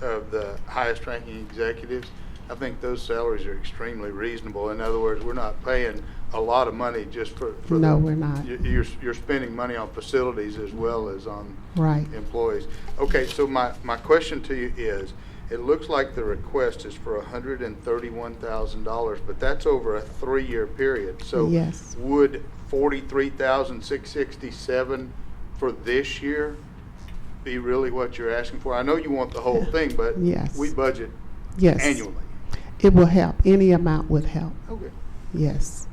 of the highest ranking executives, I think those salaries are extremely reasonable. In other words, we're not paying a lot of money just for No, we're not. You're spending money on facilities as well as on Right. employees. Okay, so my question to you is, it looks like the request is for $131,000, but that's over a 3-year period. So Yes. would $43,667 for this year be really what you're asking for? I know you want the whole thing, but Yes. we budget Yes. annually. It will help. Any amount would help. Okay. Yes.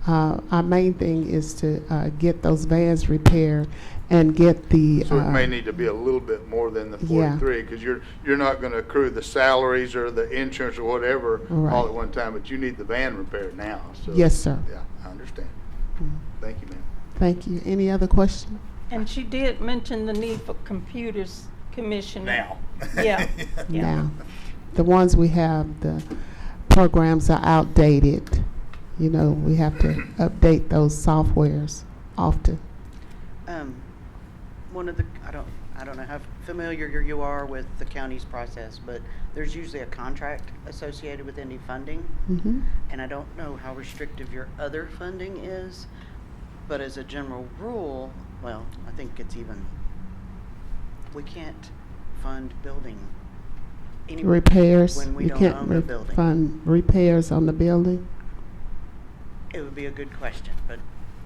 Our main thing is to get those vans repaired and get the. So it may need to be a little bit more than the 43, because you're not going to accrue the salaries or the insurance or whatever Right. all at one time, but you need the van repaired now. So, Yes, sir. Yeah, I understand. Thank you, ma'am. Thank you. Any other question? And she did mention the need for computers, Commissioner. Now. Yeah, yeah. Now, the ones we have, the programs are outdated. You know, we have to update those softwares often. One of the, I don't know how familiar you are with the county's process, but there's usually a contract associated with any funding. Mm-hmm. And I don't know how restrictive your other funding is, but as a general rule, well, I think it's even, we can't fund building any Repairs. when we You don't can't own the building. fund repairs on the building. It would be a good question, but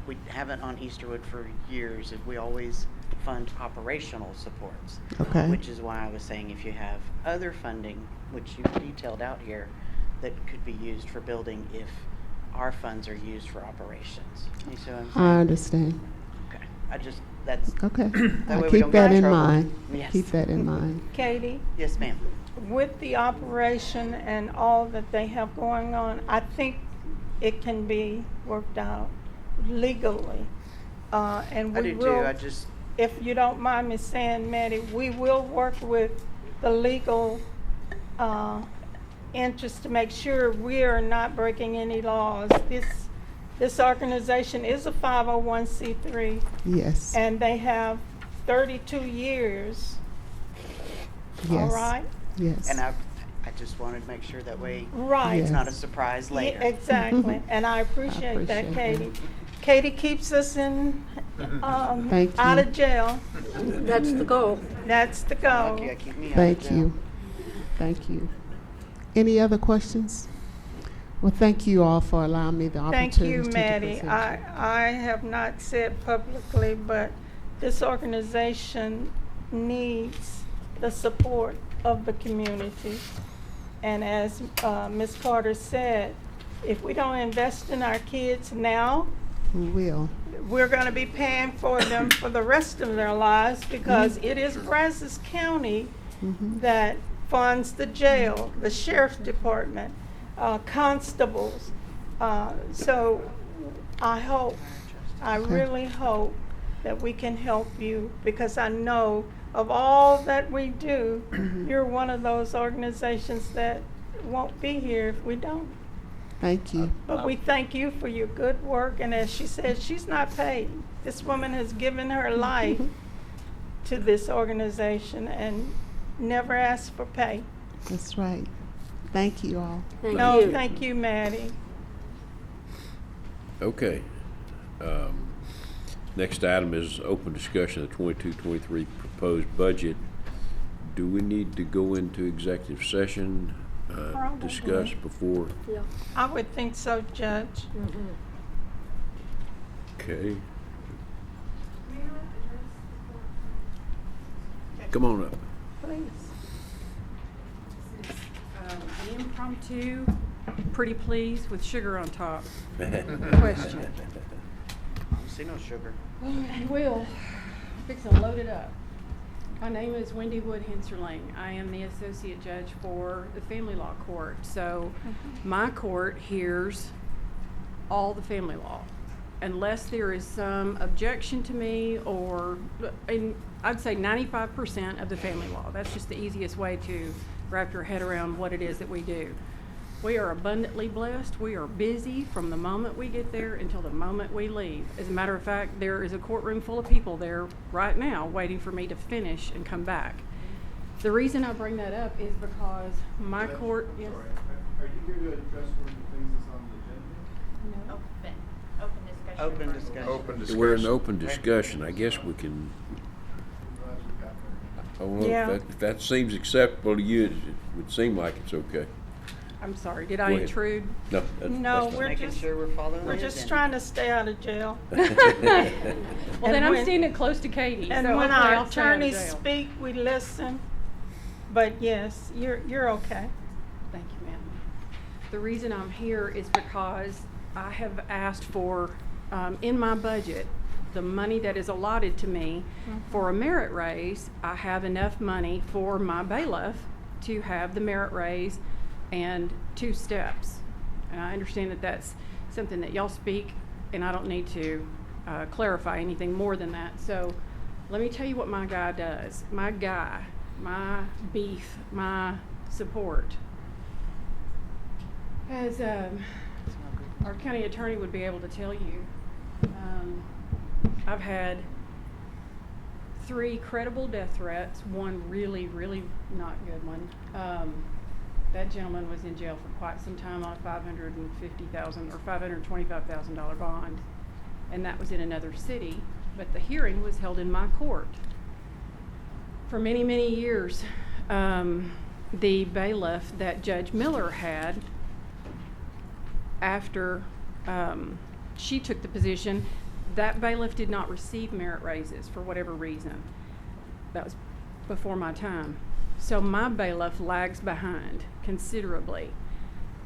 we haven't on Easterwood for years. We always fund operational supports. Okay. Which is why I was saying if you have other funding, which you detailed out here, that could be used for building if our funds are used for operations. You see what I'm saying? I understand. Okay. That's, Okay. That I'll way we keep don't that get in in trouble. mind. Yes. Keep that in mind. Katie, yes, ma'am. with the operation and all that they have going on, I think it can be worked out legally. And I we do will, too. I just, if you don't mind me saying, Maddie, we will work with the legal interest to make sure we are not breaking any laws. This organization is a 501c3, Yes. and they have 32 years. Yes. All right? Yes. and I just wanted to make sure that way Right. it's Yeah. not a surprise later. Yeah, exactly, and I appreciate that, appreciate Katie. Katie keeps us in, Thank out you. of jail. That's the goal. That's the goal. Lucky I keep me out of Thank jail. you. Thank you. Any other questions? Well, thank you all for allowing me the opportunity Thank you, to Maddie. present I have not said publicly, but this organization needs the support of the community. And as Ms. Carter said, if we don't invest in our kids now, you. We will. we're going to be paying for them for the rest of their lives, because it is Brazos County Mhm. that funds the jail, the sheriff's department, constables. So I really hope that we can help you, because I know of all that we do, you're one of those organizations that won't be here if we don't. Thank you. But we thank you for your good work, and as she said, she's not paid. This woman has given her life to this organization and never asked for pay. That's right. Thank you all. Thank No, you. thank you, Maddie. Okay. Next item is open discussion of the 22-23 proposed budget. Do we need to go into executive session, Probably. discuss before? Yeah. I would think so, Judge. Okay. Come on up. Please. An impromptu, pretty please with sugar on top. Question. I don't see no sugar. You will. Fixing to load it up. My name is Wendy Wood Henserling. I am the associate judge for the family law court. So my court hears all the family law. Unless there is some objection to me, or, and I'd say 95% of the family law. That's just the easiest way to wrap your head around what it is that we do. We are abundantly blessed. We are busy from the moment we get there until the moment we leave. As a matter of fact, there is a courtroom full of people there right now waiting for me to finish and come back. The reason I bring that up is because my court, yes. Are you here to address one of the things that's on the agenda? No. Open discussion. Open discussion. We're in open discussion. I guess we can, I don't know, Yeah. if that seems acceptable to you, it would seem like it's okay. I'm sorry, did Go I ahead. intrude? No, No, that's we're fine. Making just- sure we're following We're the just agenda. trying to stay out of jail. Well, then And I'm when- standing close to Katie, so And hopefully when our I'll stay out of attorneys jail. speak, we listen. But yes, you're okay. Thank you, ma'am. The reason I'm here is because I have asked for, in my budget, the money that is allotted to me for a merit raise. I have enough money for my bailiff to have the merit raise and 2 steps. And I understand that that's something that y'all speak, and I don't need to clarify anything more than that. So let me tell you what my guy does. My guy, my beef, my support, as our county attorney would be able to tell you, I've had 3 credible death threats, one really, really not good one. That gentleman was in jail for quite some time on a $550,000 or $525,000 bond, and that was in another city, but the hearing was held in my court. For many, many years, the bailiff that Judge Miller had, after she took the position, that bailiff did not receive merit raises for whatever reason. That was before my time. So my bailiff lags behind considerably.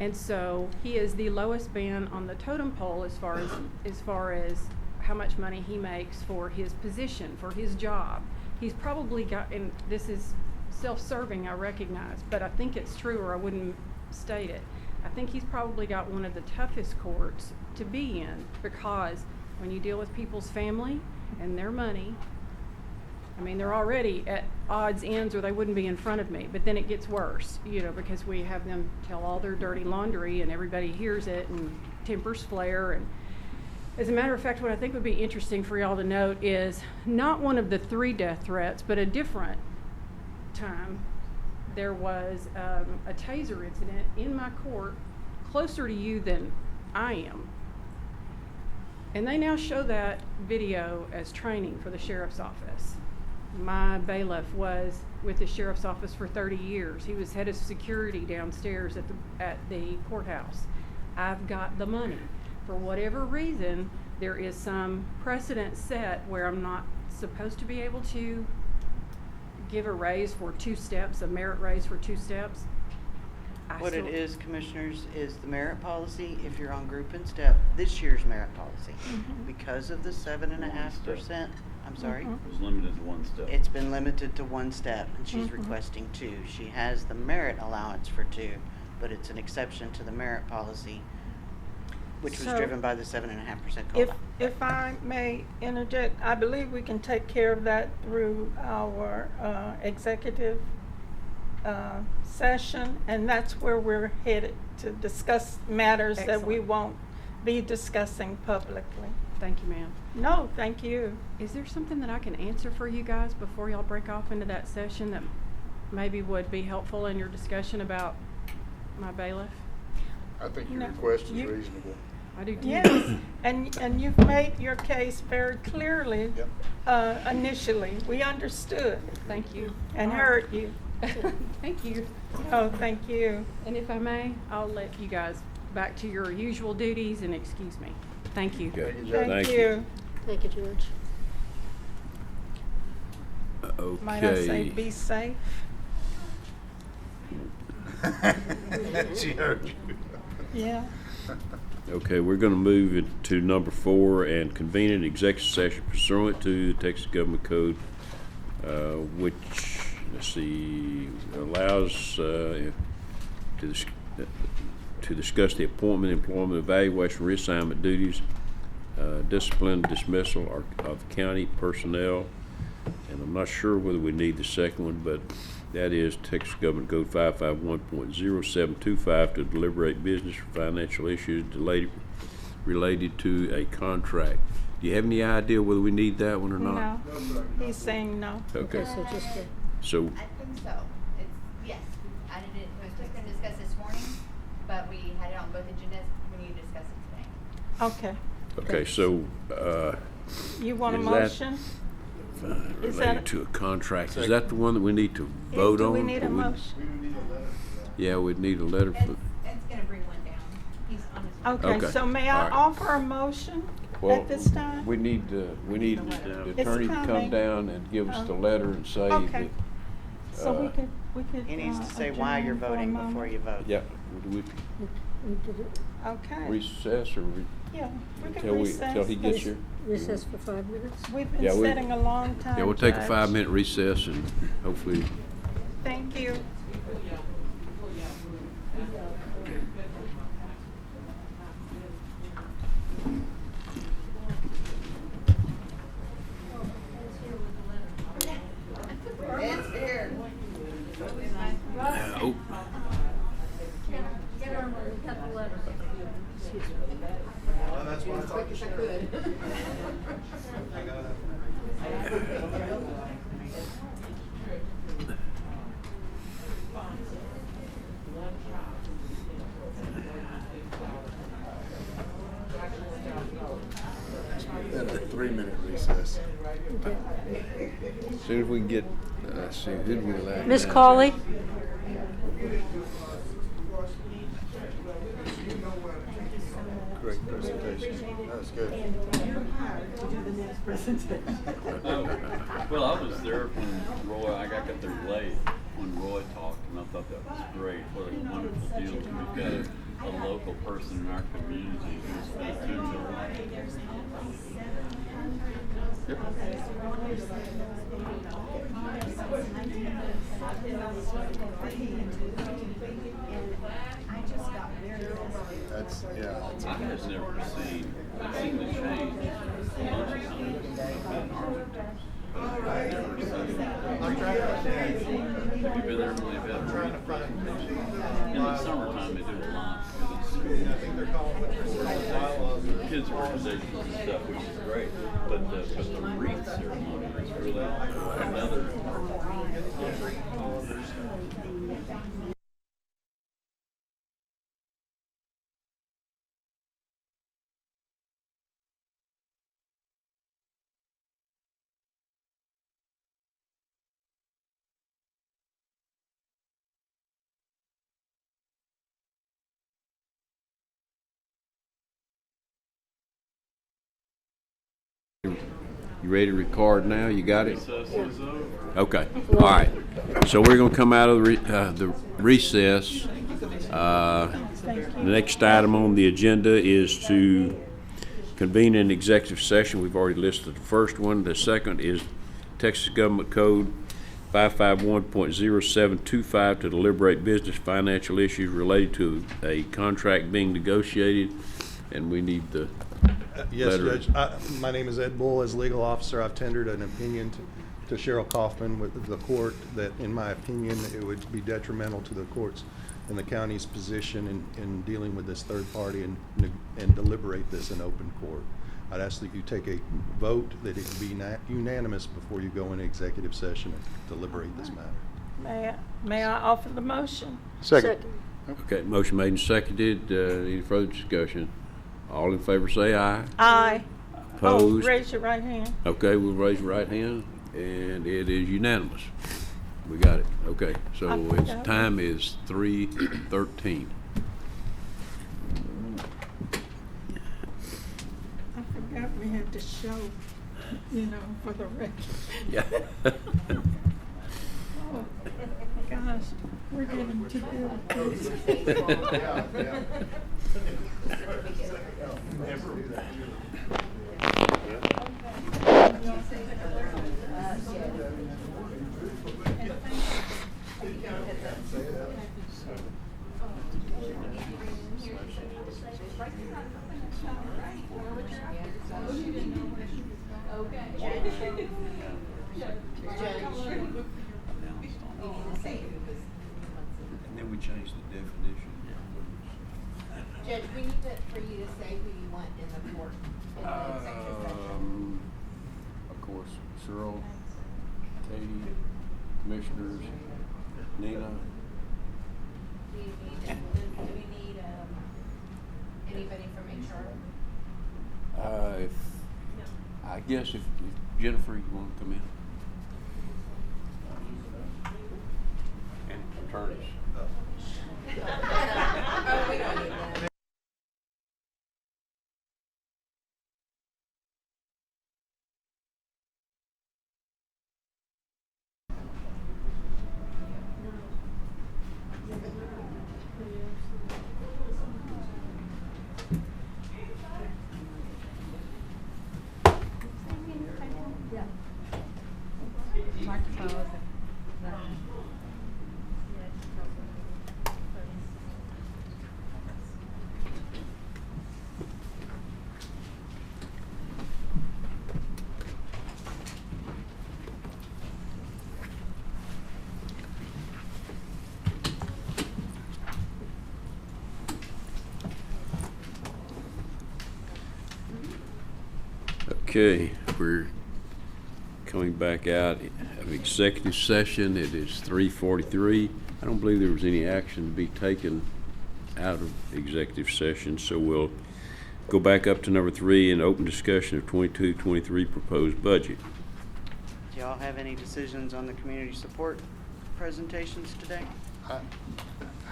And so he is the lowest man on the totem pole as far as how much money he makes for his position, for his job. He's probably got, and this is self-serving, I recognize, but I think it's true or I wouldn't state it. I think he's probably got one of the toughest courts to be in, because when you deal with people's family and their money, I mean, they're already at odds ends or they wouldn't be in front of me, but then it gets worse, because we have them tell all their dirty laundry and everybody hears it and tempers flare. And as a matter of fact, what I think would be interesting for y'all to note is not one of the 3 death threats, but a different time. There was a taser incident in my court, closer to you than I am. And they now show that video as training for the sheriff's office. My bailiff was with the sheriff's office for 30 years. He was head of security downstairs at the courthouse. I've got the money. For whatever reason, there is some precedent set where I'm not supposed to be able to give a raise for 2 steps, a merit raise for 2 steps. What it is, commissioners, is the merit policy, if you're on group and step, this year's merit policy. Because of the 7.5%, I'm sorry, It was limited to 1 step. it's been limited to 1 step, and she's requesting 2. She has the merit allowance for 2, but it's an exception to the merit policy, which was So, driven by the 7.5% If, COLA. if I may interject, I believe we can take care of that through our executive session, and that's where we're headed, to discuss matters that we Excellent. won't be discussing publicly. Thank you, ma'am. No, thank you. Is there something that I can answer for you guys before y'all break off into that session that maybe would be helpful in your discussion about my bailiff? I think your No, request is you- reasonable. I do too. Yes, and you've made your case very clearly initially. We understood Thank you. and All right. heard you. Thank you. Oh, thank you. And if I may, I'll let you guys back to your usual duties and excuse me. Thank you. Okay, Thank you. Thank you, George. Might I say, Okay. be safe? She heard you. Yeah. Okay, we're gonna move into number 4 and convene an executive session pursuant to the Texas Government Code, which, let's see, allows, to discuss the appointment, employment, evaluation, reassignment duties, discipline, dismissal of county personnel. And I'm not sure whether we need the second one, but that is Texas Government Code 551.0725 to deliberate business or financial issues related to a contract. Do you have any idea whether we need that one or not? No, he's saying no. Okay, So just, so I think so. on both agendas when you discuss it today. Okay. Okay, so, You want a Is that- motion? Is that- related to a contract, is that the one that we need to vote on? Do we need a Or motion? Yeah, we'd need a letter for, Ed's gonna bring one down. He's on his way. Okay, Okay, so may all I right. offer a motion well, at this time? we need the attorney to come coming. down and give us the letter and say that. Okay. So we could. He needs to say why you're adjourn for a voting before moment. you vote. Yeah, do we Okay. recess or Yeah, we till can we, recess. till he gets here? Recess for 5 minutes? We've been Yeah, we- sitting a long time. Yeah, we'll take a Judge. 5-minute recess and hopefully, Thank you. oh, Get her, cut the letter. Well, that's what I thought. I got it. At a 3-minute recess. as soon as we can get, see, who do we elect? Miss Cawley? Great presentation. That was good. Well, I was there when Roy, I got there late when Roy talked, and I thought that was great. What a wonderful deal. We've got a local person in our community who's been attuned to That's, yeah. I had never seen the change a bunch of times in Arlington. But I've never seen have you been there when they've had a presentation? In the summertime, they do a lot for the school. I think they're calling it Kids' organizations and stuff, which is great, but the wreath ceremony is really another. You ready to record now? You got it? Recess is over. Okay, all right. So we're gonna come out of the recess. The next item on the agenda is to convene an executive session. We've already listed the first one. The second is Texas Government Code 551.0725 to deliberate business financial issues related to a contract being negotiated, and we need the Yes, letter. Judge. My name is Ed Bull. As legal officer, I've tendered an opinion to Cheryl Kaufman with the court that, in my opinion, it would be detrimental to the courts and the county's position in dealing with this third party and deliberate this in open court. I'd ask that you take a vote that it be unanimous before you go into executive session and deliberate this matter. May I offer the motion? Second. Okay, motion made and seconded. Any further discussion? All in favor say aye. Aye. Opposed? Oh, raise your right hand. Okay, we'll raise your right hand, and it is unanimous. We got it. Okay, so I its forgot. time is 3:13. I forgot we had to show, for the record. Yeah. Oh, gosh, we're getting too good at this. And then we changed the definition. Judge, we need for you to say who you want in the court in the executive session. Of course, Cheryl, Katie, commissioners, Nina. Do we need, Yes, if Jennifer, you want to come in? And attorneys. Oh, we don't need that. Okay, we're coming back out of executive session. It is 3:43. I don't believe there was any action to be taken out of executive session, so we'll go back up to number 3 and open discussion of 22-23 proposed budget. Do y'all have any decisions on the community support presentations today?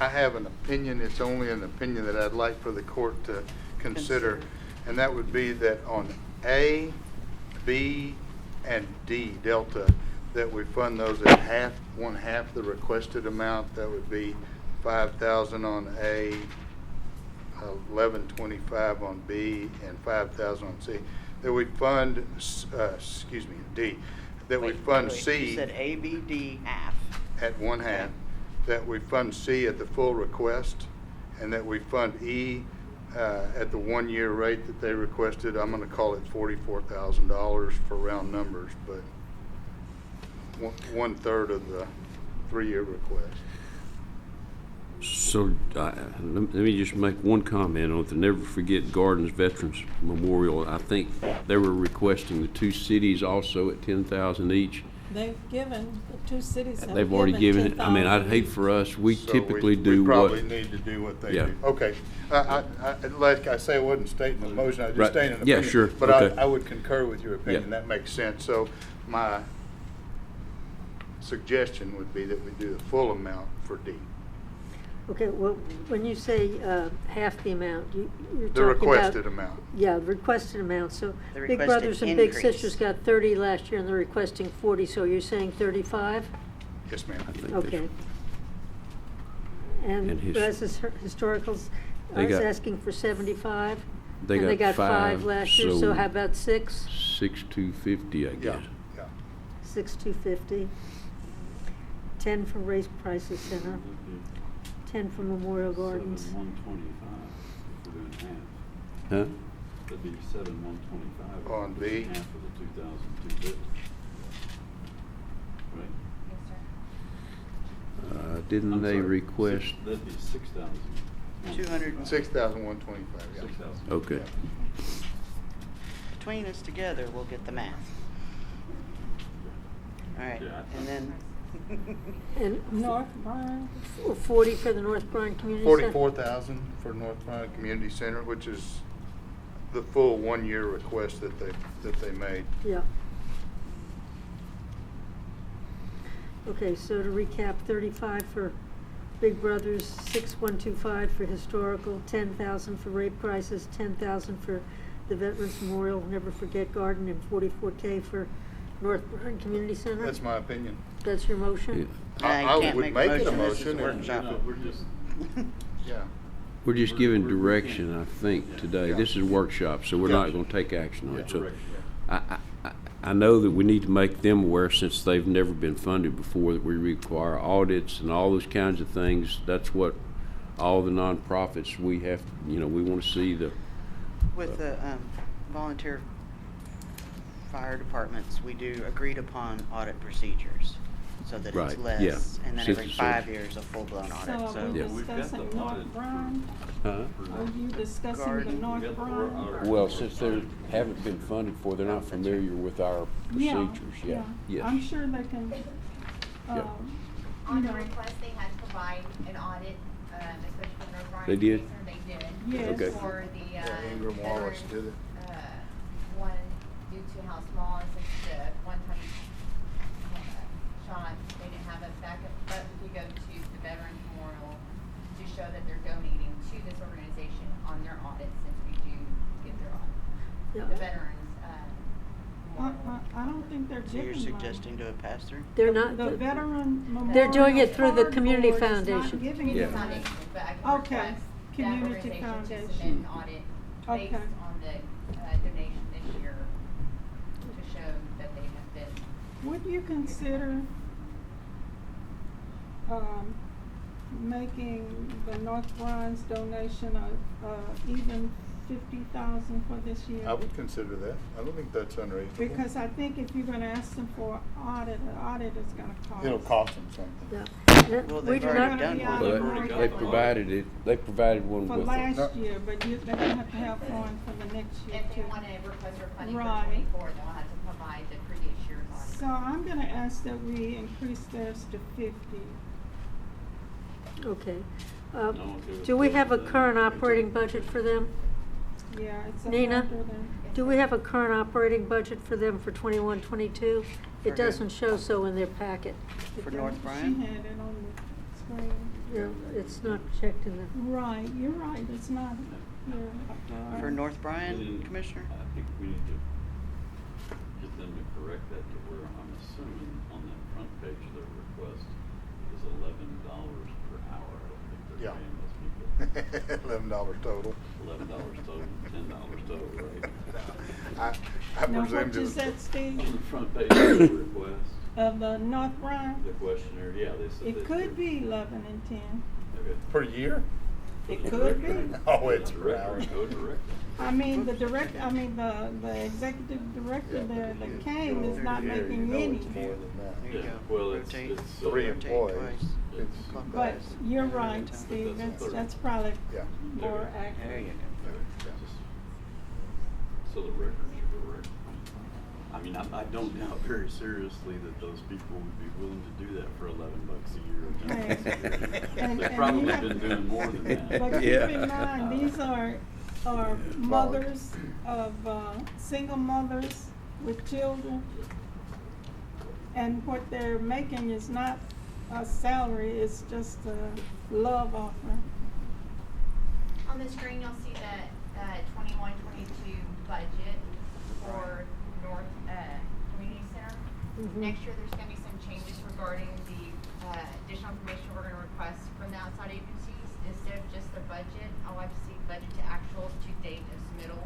I have an opinion. It's only an opinion that I'd like for the court to consider, and that would be that on A, B, and D, Delta, that we fund those at one half the requested amount. That would be $5,000 on A, $1125 on B, and $5,000 on C. That we fund, D, that we fund C. You said A, B, D, half. At one half, that we fund C at the full request, and that we fund E at the 1 year rate that they requested. I'm gonna call it $44,000 for round numbers, but 1/3 of the 3-year request. So let me just make one comment on the Never Forget Gardens Veterans Memorial. I think they were requesting the 2 cities also at $10,000 each. They've given, the 2 cities have They've already given it. I mean, I'd hate for us, we So typically we do what. probably need to do what they Yeah. do. Okay, like I say, I wasn't stating a motion, I was Right. just stating an Yeah, opinion. sure. But Okay. I would concur with your opinion, Yeah. that makes sense. So my suggestion would be that we do the full amount for D. Okay, well, when you say half the amount, you're talking about... The requested amount. Yeah, the requested amount. So The Big requested Brothers and Big increase. Sisters got 30 last year, and they're requesting 40, so you're saying 35? Yes, ma'am. I think Okay. And And his- Brazos Historicals They is got- asking for 75? They And they got got 5 last year, so how about 6? 6,250, I guess. Yeah. 6,250. 10 for Race Prices Center, 10 for Memorial Gardens. 7,125 if we're doing half. Huh? That'd be 7,125. On B. Half of the 2,250. Right? Didn't I'm they sorry, request? That'd be 6,000. 200. 6,125, yeah. 6,000. Okay. Between us together, we'll get the math. All right, Yeah. and then And North Bryan, 40 for the North Bryan Community Center? 44,000 for North Bryan Community Center, which is the full 1 year request that they made. Yeah. Okay, so to recap, 35 for Big Brothers, 6,125 for Historical, 10,000 for Rape Crisis, 10,000 for the Veterans Memorial Never Forget Garden, and 44K for North Bryan Community Center? That's my opinion. That's your motion? I I can't would make a make the motion. This is a motion and- workshop. No, we're just, Yeah. We're just giving direction, I think, today. Yeah. This is a workshop, so we're Yeah. not gonna take action on it. So Correct. I know that we need to make them aware, since they've never been funded before, that we require audits and all those kinds of things. That's what all the nonprofits, we have, we wanna see the, With the volunteer fire departments, we do agreed upon audit procedures, so that Right, it's less, yeah. and then Since every it's 5 years, a full-blown so audit, are so. we Yeah. We've got discussing the North audit Bryan? huh? Are you discussing the Garden. North We got the Bryan? audit. Well, since they haven't been funded for, they're not familiar with our procedures, yeah, I'm yes. sure they can, On you the know, request, they had to provide an audit, especially for North Bryan. They did? Center, they did. Yes. Okay. For the, Yeah, Ingram Wallace veteran, did it. one due to how small and since the one-time shot, they didn't have a backup. But if you go to the Veterans Memorial to show that they're donating to this organization on their audit, since we do get their audit. Yeah. The Veterans, Memorial. I don't think they're So you're giving money. suggesting do a pass-through? They're not, The Veteran Memorial. They're doing it through the Card Community Board is not Foundation. giving Community them money. Foundation, but I can Okay, request that Community organization to Foundation. submit an audit Okay. based on the donation this year to show that they have been. Would you consider, making the North Bryan's donation even 50,000 for this year? I would consider that. I don't think that's unreasonable. Because I think if you're gonna ask them for an audit is gonna cost. It'll cost them something. yeah. Well, We they've do already not, done Yeah, one. they've But already they got provided it, they provided one For with. last year, but they're gonna have to have one for the next year If they too. want to request for funding for Right. 24, they'll have to provide the previous year's audit. So I'm gonna ask that we increase theirs to 50. okay. No, okay, Do we let's have a do that. current operating budget for them? Yeah, it's Nina? 100 and. Do we have a current operating budget for them for 21, 22? For It who? doesn't show so in their packet. For She North Bryan? had it on the screen. No, it's not checked in the, Right, you're right, it's not here. For North And Bryan, then Commissioner? I think we need to get them to correct that to where I'm assuming on that front page of their request is $11 per hour. I don't think they're Yeah. paying those people $11 total. $11 total, $10 total, right? I Now, presumed what it you was. said, Steve, On the front page of the request, of the North Bryan, the questionnaire, yeah, they said. it could be 11 and 10. Okay. Per year? It For the could director. be. Oh, it's per Director, hour. co-director. I mean, the executive director there that came is not Yeah, you making know any. it's more than that. There you Yeah, go. well, it's- Rotate- it's, Three rotate employees. twice. It's- But Clockwise. you're Every right, time. Steve, That's the that's third. probably Yeah. more Okay. There accurate. you go. Okay, just so the records are correct. I mean, I don't doubt very seriously that those people would be willing to do that for $11 a year. or $10 a year. And- They've and probably you have- been doing more than that. But keep Yeah. in mind, these are mothers of, single mothers with children. And what they're making is not a salary, it's just a love offering. On the screen, you'll see the 21-22 budget for North Community Center. Mhm. Next year, there's gonna be some changes regarding the additional information we're gonna request from the outside agencies. Instead of just the budget, I'd like to see budget to actuals to date of submittal.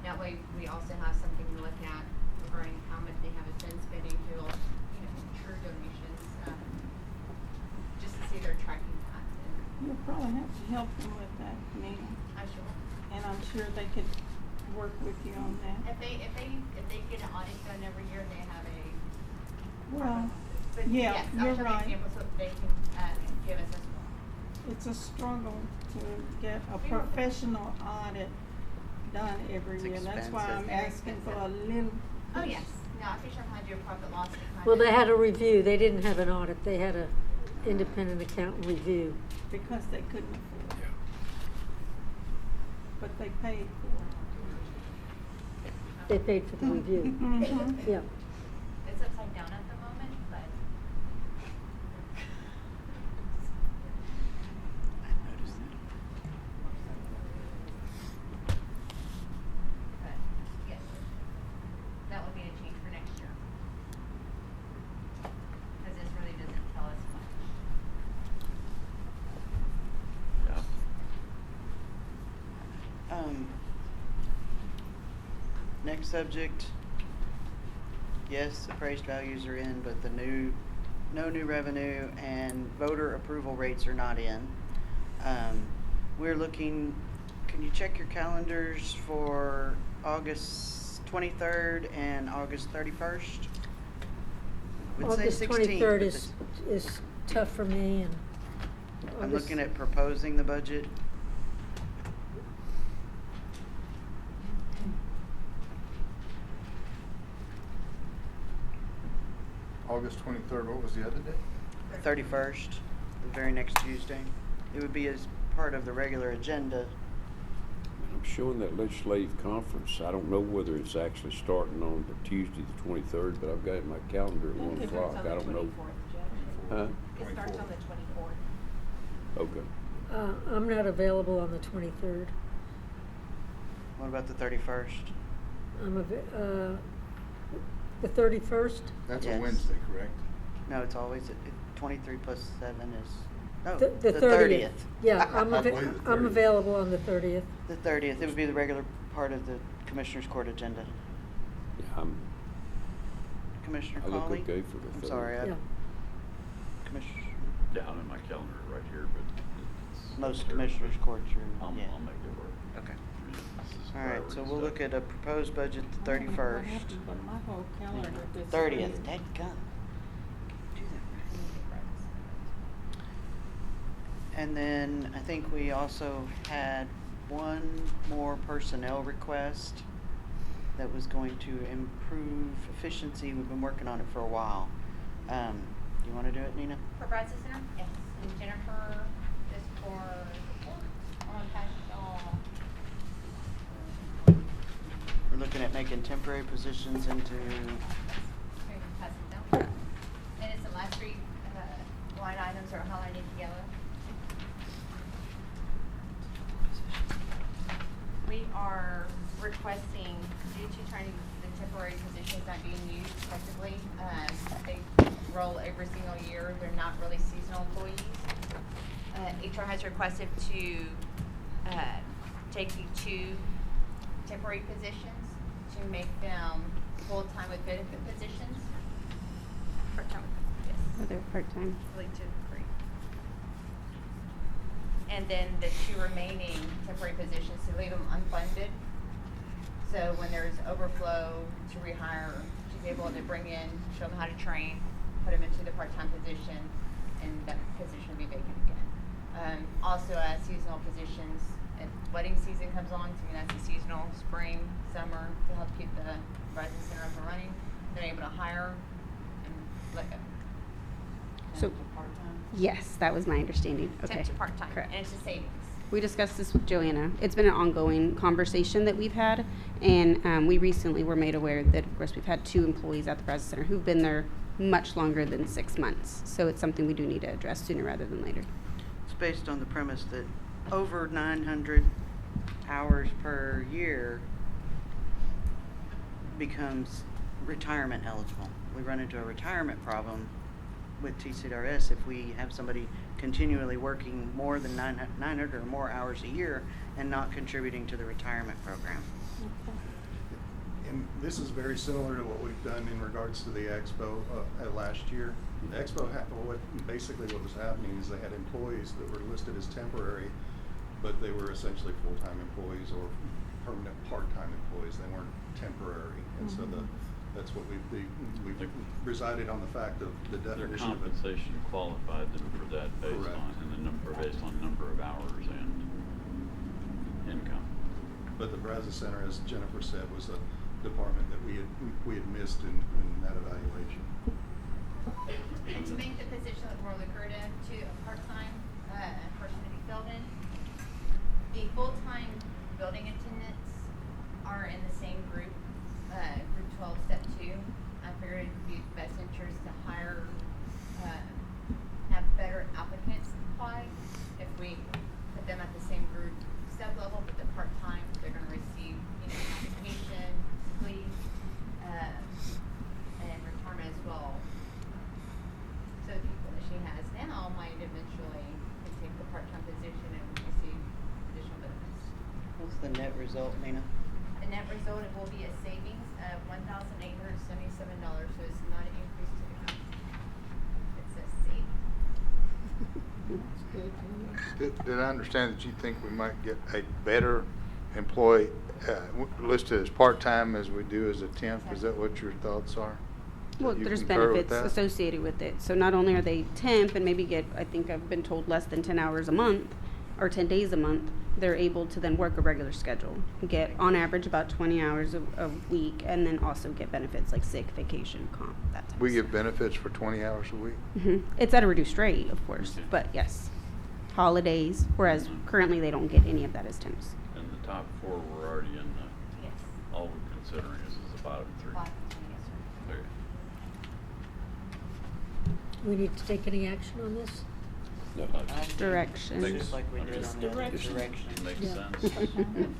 That way, we also have something to look at regarding how much they have been spending to, true donations, just to see their tracking that. You'll probably have to help them with that, Nina, I sure. and I'm sure they could work with you on that. If they get an audit done every year, they have a. Well, But yeah, yes, you're I'll show right. you examples so they can, give us as well. It's a struggle to get a professional audit done every It's year. That's why I'm expensive. asking for a little. Oh, yes, no, I think I'm gonna do a profit loss. account. well, they had a review. They didn't have an audit. They had a independent accountant review. Because they couldn't afford it. But they paid for They paid for the it. review. Mhm. Yeah. It's upside down at the moment, but. I noticed that. But, yes, that will be a change for next year. Cause this really doesn't tell us much. Next subject. Yes, appraised values are in, but no new revenue and voter approval rates are not in. We're looking, can you check your calendars for August 23rd and August 31st? Would say August 16th, 23rd but is tough for me, and I'm August- looking at proposing the budget. August 23rd, what was the other day? 31st, the very next Tuesday. It would be as part of the regular agenda. I'm showing that legislative conference. I don't know whether it's actually starting on the Tuesday, the 23rd, but I've got it in my calendar at 1 o'clock. I don't know. Huh? It starts on the 24th. Okay. I'm not available on the 23rd. What about the 31st? The 31st? That's a Yes. Wednesday, correct? No, it's always, 23 plus 7 is, no, The the 30th. Yeah, I believe the I'm 30th. available on the 30th. The 30th, it would be the regular part of the Commissioners Court agenda. Yeah, Commissioner I look Colley? okay for the I'm 30th. sorry, Yeah. Commissioner, Yeah, I'm in my calendar right here, but it's. most Commissioners Courts are, I'll yeah. make it work. Okay. This is All right, so priority we'll stuff. look at a proposed budget the 31st. 30th, take gun. Do that right. And then I think we also had one more personnel request that was going to improve efficiency. We've been working on it for a while. Do you want to do it, Nina? For Brazos Center? Yes. And Jennifer, just for support on passion. We're looking at making temporary positions into, Pass it down. And it's the last three line items are highlighted in yellow. We are requesting, due to trying to, the temporary positions not being used effectively, they roll every single year. They're not really seasonal employees. HR has requested to take the two temporary positions to make them full-time with benefit positions. Part-time, yes. Oh, they're part-time. Really two, three. And then the two remaining temporary positions to leave them unfunded. So when there's overflow to rehire, to be able to bring in, show them how to train, put them into the part-time position, and that position will be vacant again. Also, as seasonal positions, if wedding season comes on, to me that's a seasonal, spring, summer, to help keep the Brazos Center up and running. They're able to hire and let go. So- And to part-time. Yes, that was my understanding. Okay. Temp to part-time, Correct. and it's a savings. We discussed this with Joanna. It's been an ongoing conversation that we've had, and we recently were made aware that, of course, we've had 2 employees at the Brazos Center who've been there much longer than 6 months. So it's something we do need to address sooner rather than later. it's based on the premise that over 900 hours per year becomes retirement eligible. We run into a retirement problem with TCRS if we have somebody continually working more than 900 or more hours a year and not contributing to the retirement program. And this is very similar to what we've done in regards to the expo last year. The expo, basically what was happening is they had employees that were listed as temporary, but they were essentially full-time employees or permanent part-time employees. They weren't temporary. And so that's what we've resided on the fact of the Their definition of it. compensation qualified them for that based Correct. on, and the number, based on number of hours and income. But the Brazos Center, as Jennifer said, was a department that we had missed in that evaluation. And to make the position look more lucrative to a part-time person to be filled in, the full-time building attendants are in the same group, group 12, step 2. I figured it'd be best interest to hire, have better applicants apply if we put them at the same group step level, but the part-time, they're gonna receive, vacation, leave, and retirement as well. So the people that she has now might eventually take the part-time position and receive additional benefits. What's the net result, Nina? The net result, it will be a savings of $1,877, so it's not an increase to the county. It's a savings. Did I understand that you think we might get a better employee listed as part-time as we do as a temp? Is that what your thoughts are? Well, You there's concur with benefits that? associated with it. So not only are they temp and maybe get, I think I've been told, less than 10 hours a month or 10 days a month, they're able to then work a regular schedule, get on average about 20 hours a week, and then also get benefits like sick, vacation, comp, that type We of give stuff. benefits for 20 hours a week? It's at a reduced rate, of course, Okay. but yes, holidays, whereas currently they don't get any of that as temps. And the top four were already in the, Yes. all we're considering is the bottom three. Bottom three, yes, sir. Okay. We need to take any action on this? No. Direction. It's just like we did Just on the other direction. direction. Makes Yeah. sense.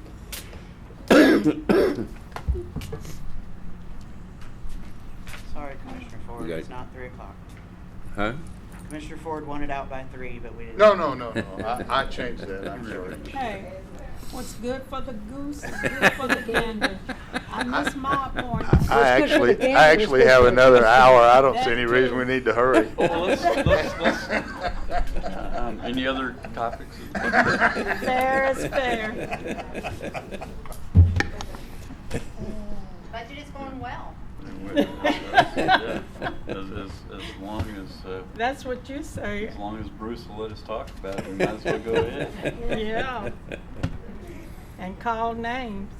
Sorry, Commissioner Ford, Okay. it's not 3 o'clock. Huh? Commissioner Ford wanted out by 3, but we didn't. No, I changed that, I'm sorry. Hey, what's good for the goose is good for the gander. I missed my appointment. I What's good for the actually, gander I is actually good have for the another goose. hour. I don't see That any reason too. we need to hurry. Well, any other topics? Fair is fair. Budget is going well. Yeah. As long as, That's what you say. as long as Bruce will let us talk about it, we might as well go ahead. Yeah. And call names.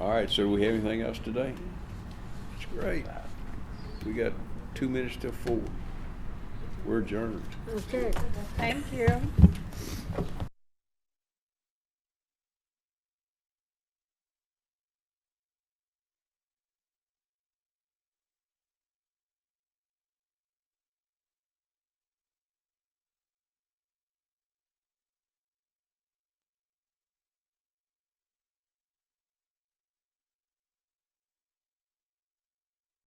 All right, so do we have anything else today? That's great. We got 2 minutes till 4. We're adjourned. Okay. Thank you.